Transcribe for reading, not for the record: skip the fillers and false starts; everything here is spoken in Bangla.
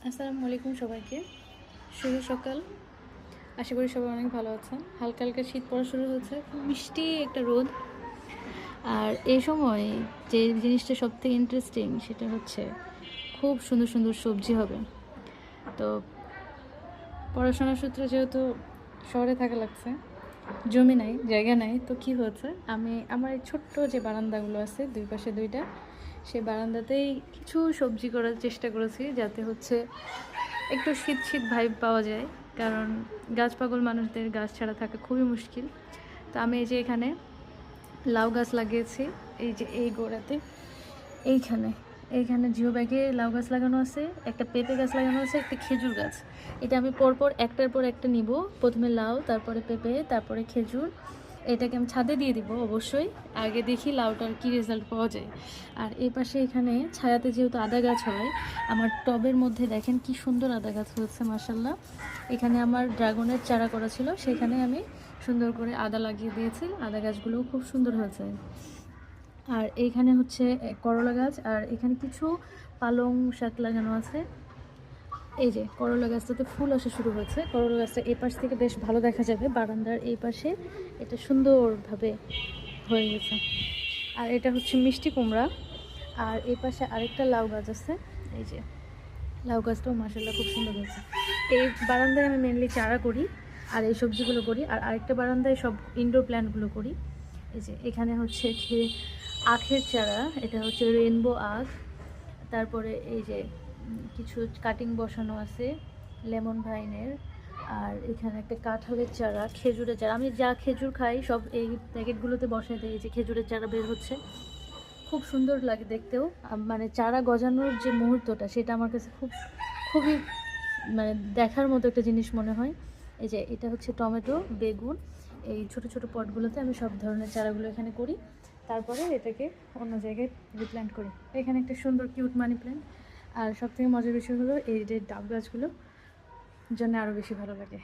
আসসালামু আলাইকুম সবাইকে। শুভ সকাল। আশা করি সবাই অনেক ভালো আছেন। হালকা হালকা শীত পড়া শুরু হয়েছে, খুব মিষ্টি একটা রোদ। আর এই সময় যে জিনিসটা সবথেকে ইন্টারেস্টিং সেটা হচ্ছে খুব সুন্দর সুন্দর সবজি হবে। তো পড়াশোনার সূত্রে যেহেতু শহরে থাকা লাগছে, জমি নাই, জায়গা নাই, তো কি হয়েছে, আমি আমার এই ছোট্ট যে বারান্দাগুলো আছে দুই পাশে দুইটা, সেই বারান্দাতেই কিছু সবজি করার চেষ্টা করেছি, যাতে হচ্ছে একটু শীত শীত ভাইব পাওয়া যায়। কারণ গাছ পাগল মানুষদের গাছ ছাড়া থাকা খুবই মুশকিল। তো আমি এই যে এখানে লাউ গাছ লাগিয়েছি, এই যে এই গোড়াতে, এইখানে এইখানে জিও ব্যাগে লাউ গাছ লাগানো আছে, একটা পেঁপে গাছ লাগানো আছে, একটা খেজুর গাছ। এটা আমি পরপর একটার পর একটা নিব। প্রথমে লাউ, তারপরে পেঁপে, তারপরে খেজুর। এটাকে আমি ছাদে দিয়ে দিব অবশ্যই। আগে দেখি লাউটার কী রেজাল্ট পাওয়া যায়। আর এই পাশে এখানে ছায়াতে যেহেতু আদা গাছ হয়, আমার টবের মধ্যে দেখেন কি সুন্দর আদা গাছ হয়েছে মাশাল্লাহ। এখানে আমার ড্রাগনের চারা করা ছিল, সেখানে আমি সুন্দর করে আদা লাগিয়ে দিয়েছি। আদা গাছগুলোও খুব সুন্দর হয়েছে। আর এইখানে হচ্ছে করলা গাছ, আর এখানে কিছু পালং শাক লাগানো আছে। এই যে করলা গাছটাতে ফুল আসা শুরু হয়েছে। করলা গাছটা এই পাশ থেকে বেশ ভালো দেখা যাবে, বারান্দার এই পাশে এটা সুন্দরভাবে হয়ে গেছে। আর এটা হচ্ছে মিষ্টি কুমড়া। আর এই পাশে আরেকটা লাউ গাছ আছে, এই যে লাউ গাছটাও মাশাআল্লাহ খুব সুন্দর হয়েছে। এই বারান্দায় আমি মেনলি চারা করি আর এই সবজিগুলো করি, আর আরেকটা বারান্দায় সব ইনডোর প্ল্যান্টগুলো করি। এই যে এখানে হচ্ছে আখের চারা, এটা হচ্ছে রেইনবো আখ। তারপরে এই যে কিছু কাটিং বসানো আছে লেমন ভাইনের। আর এখানে একটা কাঁঠালের চারা, খেজুরের চারা, আমি যা খেজুর খাই সব এই প্যাকেটগুলোতে বসাই দিই। এই যে খেজুরের চারা বের হচ্ছে, খুব সুন্দর লাগে দেখতেও। মানে চারা গজানোর যে মুহূর্তটা, সেটা আমার কাছে খুবই মানে দেখার মতো একটা জিনিস মনে হয়। এই যে এটা হচ্ছে টমেটো, বেগুন, এই ছোট ছোট পটগুলোতে আমি সব ধরনের চারাগুলো এখানে করি। তারপরে এটাকে অন্য জায়গায় রিপ্ল্যান্ট করি। এখানে একটা সুন্দর কিউট মানি প্ল্যান্ট। আর সবথেকে মজার বিষয় হলো এই যে ডাব গাছগুলো, জন্য আরও বেশি ভালো লাগে।